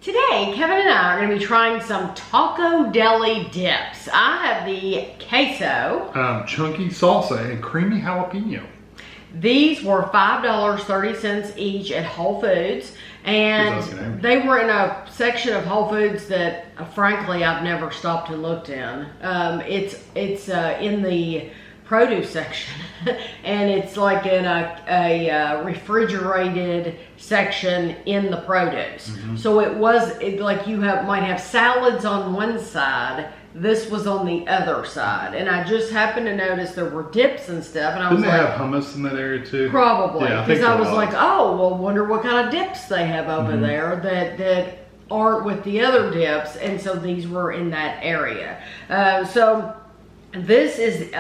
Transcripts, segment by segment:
Today, Kevin and I are going to be trying some Tacodeli dips. I have the queso. Chunky salsa and creamy jalapeno. These were $5.30 each at Whole Foods. And they were in a section of Whole Foods that, frankly, I've never stopped and looked in. It's in the produce section, and it's like in a refrigerated section in the produce. So it was like you might have salads on one side. This was on the other side, and I just happened to notice there were dips and stuff, and I was like, didn't they have hummus in that area too? Probably, because yeah, I was like, oh, well, wonder what kind of dips they have over there that aren't with the other dips, and so these were in that area. So this is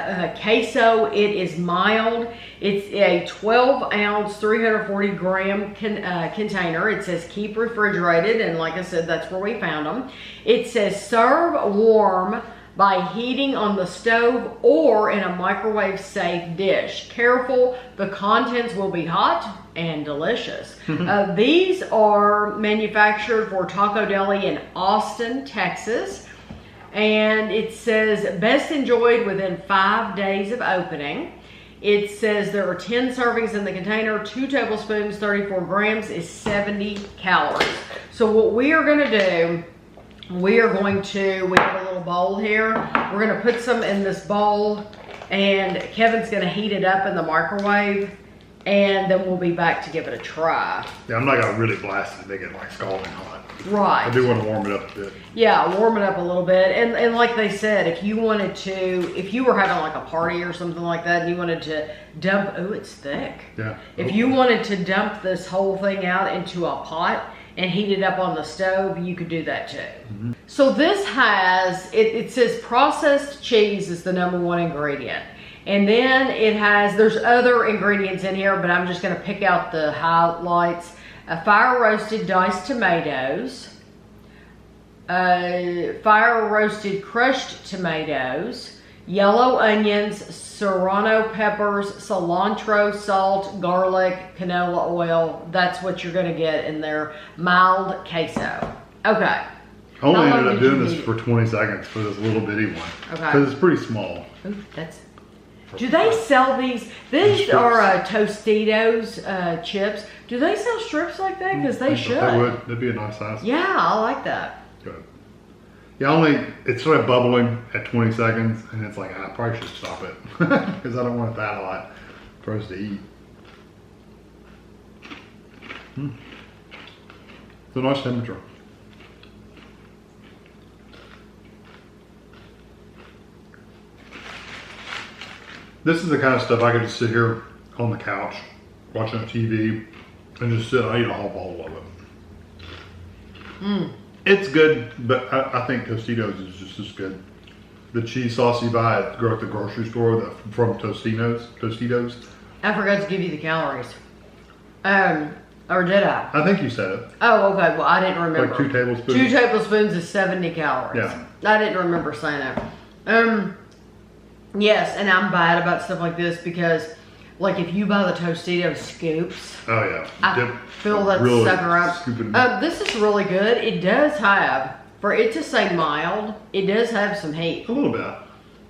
queso. It is mild. It's a 12-ounce, 340-gram container. It says keep refrigerated, and like I said, that's where we found them. It says serve warm by heating on the stove or in a microwave-safe dish. Careful, the contents will be hot and delicious. These are manufactured for Tacodeli in Austin, Texas. And it says best enjoyed within 5 days of opening. It says there are 10 servings in the container, 2 tablespoons, 34 grams is 70 calories. So what we are gonna do, we have a little bowl here. We're gonna put some in this bowl, and Kevin's gonna heat it up in the microwave, and then we'll be back to give it a try. Yeah, I'm not gonna really blast it. They get like scalding hot. Right. I do want to warm it up a bit. Yeah, warm it up a little bit. And like they said, if you were having like a party or something like that, and you wanted to dump, oh, it's thick. Yeah. If you wanted to dump this whole thing out into a pot and heat it up on the stove, you could do that too. So this has, it says processed cheese is the #1 ingredient. And then there's other ingredients in here, but I'm just gonna pick out the highlights. Fire roasted diced tomatoes, fire roasted crushed tomatoes, yellow onions, serrano peppers, cilantro, salt, garlic, canola oil. That's what you're gonna get in their mild queso. Okay. I only ended up doing this for 20 seconds for this little bitty one. Okay. Because it's pretty small. Ooh, do they sell these? These are Tostitos chips. Do they sell strips like that? Because they should. They would. That'd be a nice size. Yeah, I like that. Good. Yeah, it's sort of bubbling at 20 seconds, and it's like, I probably should stop it. Because I don't want it that hot for us to eat. It's a nice temperature. This is the kind of stuff I could just sit here on the couch, watching TV, and just sit and eat a whole bowl of it. It's good, but I think Tostitos is just as good. The cheese sauce you buy at the grocery store from Tostitos. I forgot to give you the calories. Or did I? I think you said it. Oh, okay. Well, I didn't remember. Like 2 tablespoons? 2 tablespoons is 70 calories. Yeah. I didn't remember saying that. Yes, and I'm bad about stuff like this because, like, if you buy the Tostitos scoops, oh yeah, I fill that really sucker up. This is really good. It does have, for it to say mild, it does have some heat. A little bit.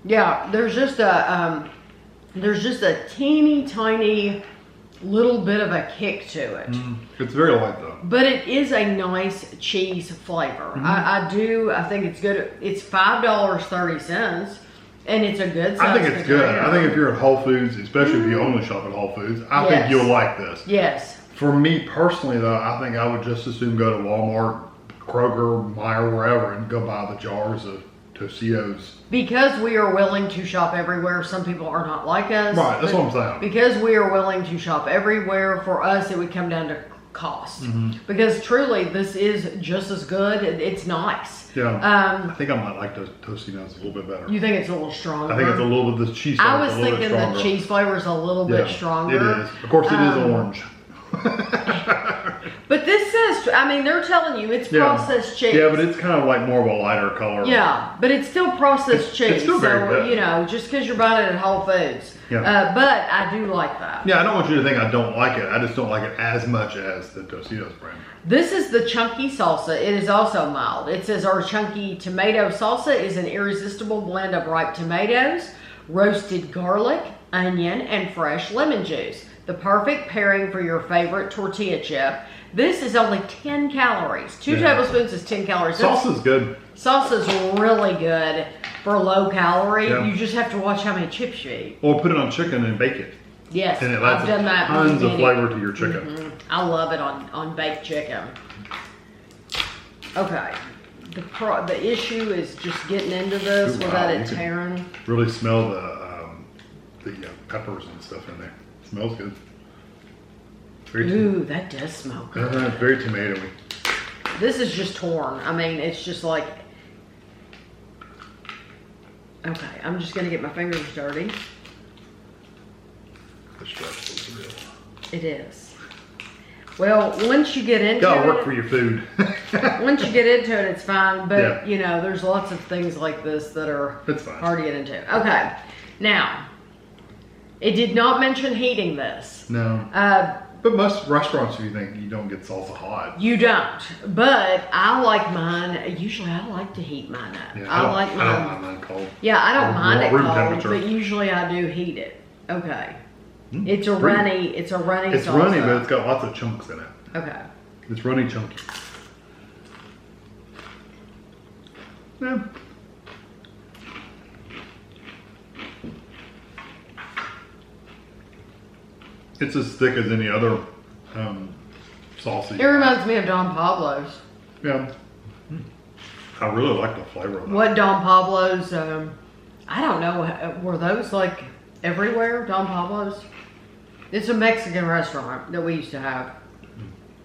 Yeah, there's just a teeny tiny little bit of a kick to it. It's very light though. But it is a nice cheese flavor. I think it's good. It's $5.30. And it's a good size. I think it's good. I think if you're at Whole Foods, especially if you only shop at Whole Foods, I think you'll like this. Yes. For me personally, though, I think I would just as soon go to Walmart, Kroger, Meijer, wherever, and go buy the jars of Tostitos. Because we are willing to shop everywhere. Some people are not like us. Right, that's what I'm saying. Because we are willing to shop everywhere, for us, it would come down to cost. Because truly, this is just as good. It's nice. Yeah. I think I might like those Tostitos a little bit better. You think it's a little stronger? I think it's a little bit, the cheese flavor. I was thinking the cheese flavor is a little bit stronger. It is. Of course, it is orange. But this says, I mean, they're telling you it's processed cheese. Yeah, but it's kind of like more of a lighter color. Yeah, but it's still processed cheese. It's still very good. You know, just because you're buying it at Whole Foods. Yeah. But I do like that. Yeah, I don't want you to think I don't like it. I just don't like it as much as the Tocitos brand. This is the chunky salsa. It is also mild. It says our chunky tomato salsa is an irresistible blend of ripe tomatoes, roasted garlic, onion, and fresh lemon juice. The perfect pairing for your favorite tortilla chip. This is only 10 calories. 2 tablespoons is 10 calories. Salsa's good. Salsa's really good for low calorie. Yeah. You just have to watch how many chips you eat. Or put it on chicken and bake it. Yes, And it I've adds done that. tons of flavor to your chicken. I love it on baked chicken. Okay. The issue is just getting into this without it tearing. Really smell the peppers and stuff in there. It smells good. Ooh, that does smell good. Very tomatoey. This is just torn. I mean, it's just like... Okay, I'm just going to get my fingers dirty. The stress is real. It is. Well, once you get into Gotta work for your food. once you get into it, it's fine. But, you know, there's lots of things like this that are hard to get into. Okay, now... It did not mention heating this. No. But most restaurants, you think you don't get salsa hot. You don't. But I like mine. Usually I like to heat mine up. Yeah, I like mine. I don't mind mine cold. Yeah, I don't mind it room cold, temperature. but usually I do heat it. Okay. It's a runny salsa. It's runny, but it's got lots of chunks in it. Okay. It's runny chunky. Yeah. It's as thick as any other salsa. It reminds me of Don Pablo's. Yeah. I really like the flavor of that. What Don Pablo's, I don't know, were those like everywhere, Don Pablo's? It's a Mexican restaurant that we used to have.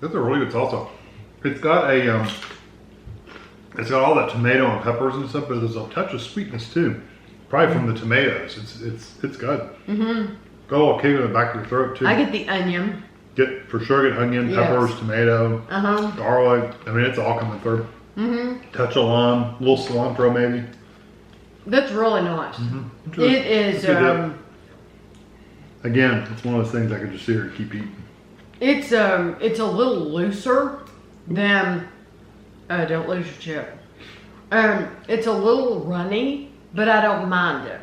That's a really good salsa. It's got it's got all that tomato and peppers and stuff, but there's a touch of sweetness too. Probably from the tomatoes. It's good. Mm-hmm. Got a little kick in the back of your throat too. I get the onion. Get onion, peppers, tomato, garlic. I mean, it's all coming through. Mm-hmm. Touch of lime, a little cilantro maybe. That's really nice. Mm-hmm. It is. Again, it's one of those things I could just sit here and keep eating. It's a little looser than. Don't lose your chip. It's a little runny, but I don't mind it.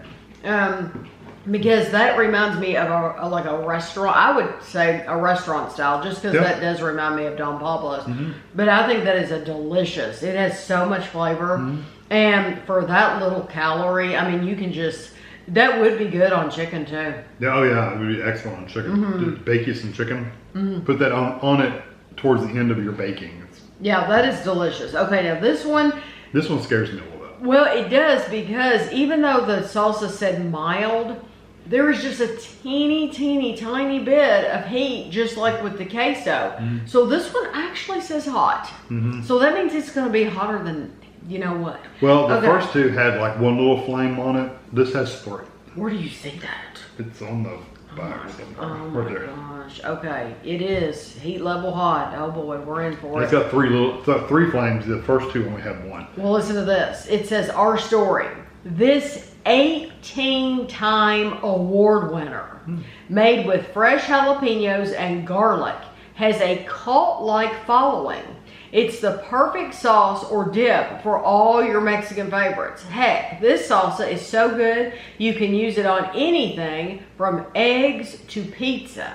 Because that reminds me of a restaurant. I would say a restaurant style, just because that does remind me of Don Pablo's. Mm-hmm. But I think that is a delicious. It has so much flavor, and for that little calorie, I mean, you can just. That would be good on chicken too. Yeah, oh yeah, it would be excellent on chicken. Mm-hmm. Bake you some chicken. Mm-hmm. Put that on it towards the end of your baking. Yeah, that is delicious. Okay, now this one. This one scares me a little bit. Well, it does, because even though the salsa said mild, there is just a teeny tiny bit of heat, just like with the queso. Mm-hmm. So this one actually says hot. Mm-hmm. So that means it's going to be hotter than, you know what? Well, the first two had like one little flame on it. This has 3. Where do you see that? It's on the back. Oh my gosh. Okay, it is heat level hot. Oh boy, we're in for it. It's got 3 flames. The first 2 only have 1. Well, listen to this. It says our story. This 18-time award winner, made with fresh jalapenos and garlic, has a cult-like following. It's the perfect sauce or dip for all your Mexican favorites. Heck, this salsa is so good, you can use it on anything from eggs to pizza.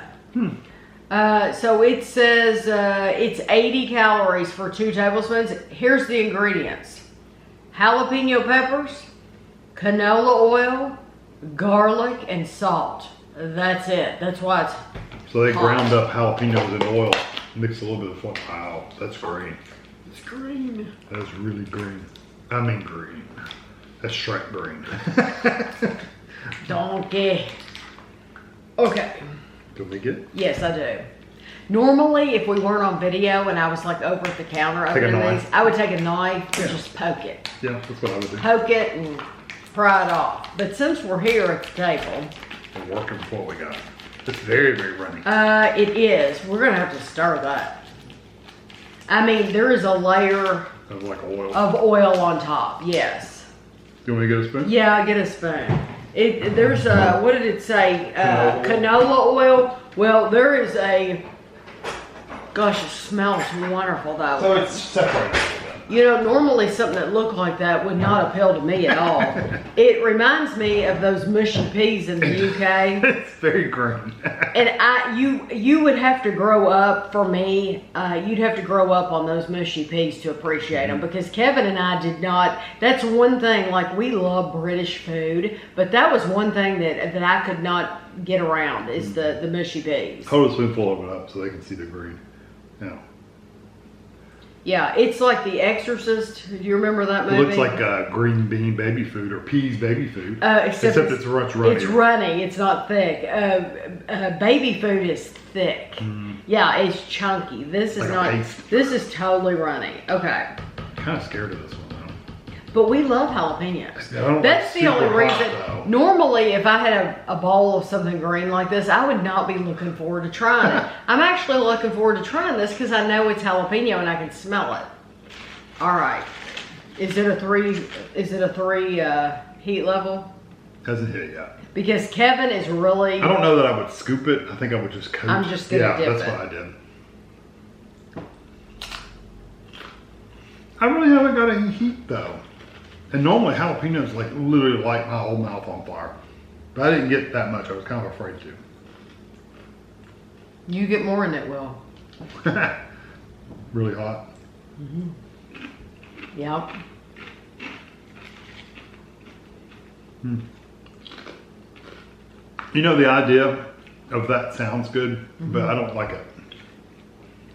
So it says it's 80 calories for 2 tablespoons. Here's the ingredients. Jalapeno peppers, canola oil, garlic, and salt. That's it. That's why it's So they ground up jalapenos in oil, mix a little bit of flavor. Wow, that's green. It's green. That is really green. I mean green. That's Shrek green. Donkey. Okay. Do we get it? Yes, I do. Normally, if we weren't on video and I was like over at the counter opening these, I would take a knife and just poke it. Yeah, that's what I would do. Poke it and pry it off. But since we're here at the table, we're working with what we got. It's very runny. It is. We're gonna have to stir that. I mean, there is a layer Of like oil. of oil on top. Yes. Do you want me to get a spoon? Yeah, get a spoon. There's what did it say? Canola oil. Well, there is a. Gosh, it smells wonderful though. So it's separated. You know, normally something that looked like that would not appeal to me at all. It reminds me of those mushy peas in the UK. It's very green. And you would have to grow up, for me, you'd have to grow up on those mushy peas to appreciate them, because Kevin and I did not. That's one thing, like, we love British food, but that was one thing that I could not get around, is the mushy peas. Hold a spoonful of it up so they can see the green. Yeah. Yeah, it's like The Exorcist. Do you remember that movie? It looks like green bean baby food or peas baby food. Except it's runny. It's runny. It's not thick. Baby food is thick. Yeah, it's chunky. This is Like a not. paste. This is totally runny. Okay. I'm kind of scared of this one though. But we love jalapenos. I don't That's like the only super hot, reason. though. Normally, if I had a bowl of something green like this, I would not be looking forward to trying it. I'm actually looking forward to trying this because I know it's jalapeno and I can smell it. All right. Is it a three? Is it a three heat level? Hasn't hit yet. Because Kevin is really. I don't know that I would scoop it. I think I would just coat. I'm just gonna dip that's it. what I did. I really haven't got any heat though. And normally jalapenos like literally light my whole mouth on fire. But I didn't get that much. I was kind of afraid to. You get more in it, Will. Really hot. Yep. You know, the idea of that sounds good, but I don't like it.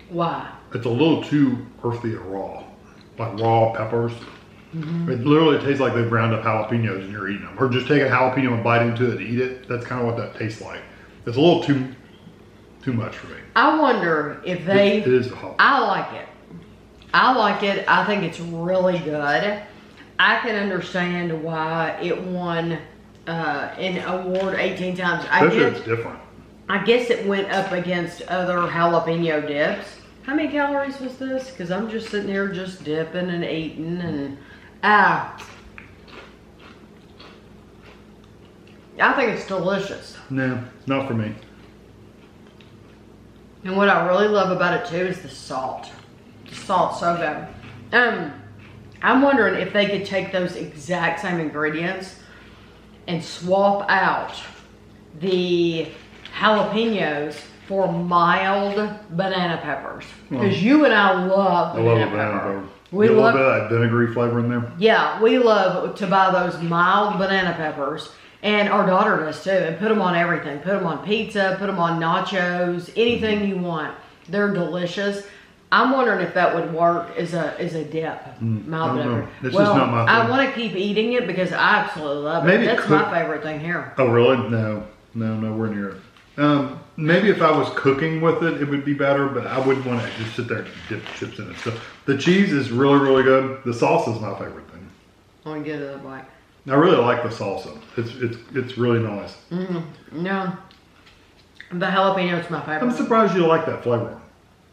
Why? It's a little too earthy and raw. Like raw peppers. It literally tastes like they've ground up jalapenos and you're eating them. Or just take a jalapeno and bite into it and eat it. That's kind of what that tastes like. It's a little too much for me. I wonder if they. It is hot. I like it. I like it. I think it's really good. I can understand why it won an award 18 times. Especially if it's different. I guess it went up against other jalapeno dips. How many calories was this? Because I'm just sitting here just dipping and eating and I think it's delicious. No, not for me. And what I really love about it too is the salt. The salt's so good. I'm wondering if they could take those exact same ingredients and swap out the jalapenos for mild banana peppers. Because you and I love I love banana a banana pepper. pepper. We Get a love little bit of that vinegary flavor in there. Yeah, we love to buy those mild banana peppers, and our daughter does too, and put them on everything. Put them on pizza, put them on nachos, anything you want. They're delicious. I'm wondering if that would work as a dip. Mild I don't know. banana. It's just not my I thing. want to keep eating it because I absolutely love Maybe it. That's my favorite thing here. Oh, really? No, nowhere near it. Maybe if I was cooking with it, it would be better, but I wouldn't want to just sit there and dip chips in it. So the cheese is really, really good. The salsa is my favorite thing. I want to get it like. I really like the salsa. It's really nice. No, the jalapeno is my favorite. I'm surprised you like that flavor.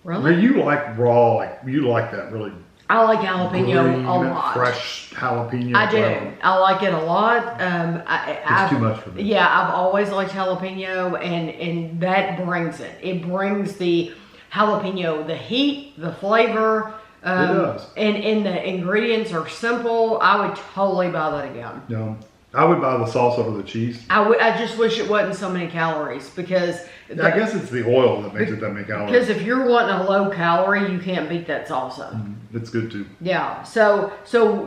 I Really? mean, you like raw, like you like that really I like jalapeno green, a lot. fresh jalapeno. I do. flavor. I like it a lot. It's too much for me. Yeah, I've always liked jalapeno, and that brings it. It brings the jalapeno, the heat, the flavor. It does. And the ingredients are simple. I would totally buy that again. No, I would buy the salsa over the cheese. I just wish it wasn't so many calories because. I guess it's the oil that makes it that many calories. Because if you're wanting a low calorie, you can't beat that salsa. It's good too. Yeah. So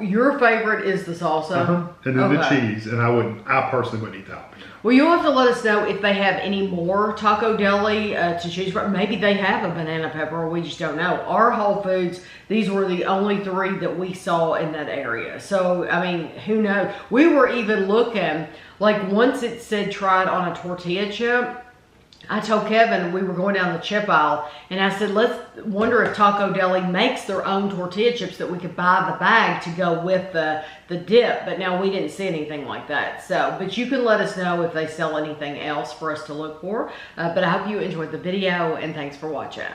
your favorite is the salsa. And then the Okay. cheese, and I personally wouldn't eat that. Well, you'll have to let us know if they have any more Tacodeli to choose from. Maybe they have a banana pepper, we just don't know. Our Whole Foods, these were the only 3 that we saw in that area. So, I mean, who knows? We were even looking, like once it said try it on a tortilla chip, I told Kevin we were going down the chip aisle, and I said, let's wonder if Tacodeli makes their own tortilla chips that we could buy the bag to go with the dip. But now we didn't see anything like that. So, but you can let us know if they sell anything else for us to look for. But I hope you enjoyed the video, and thanks for watching.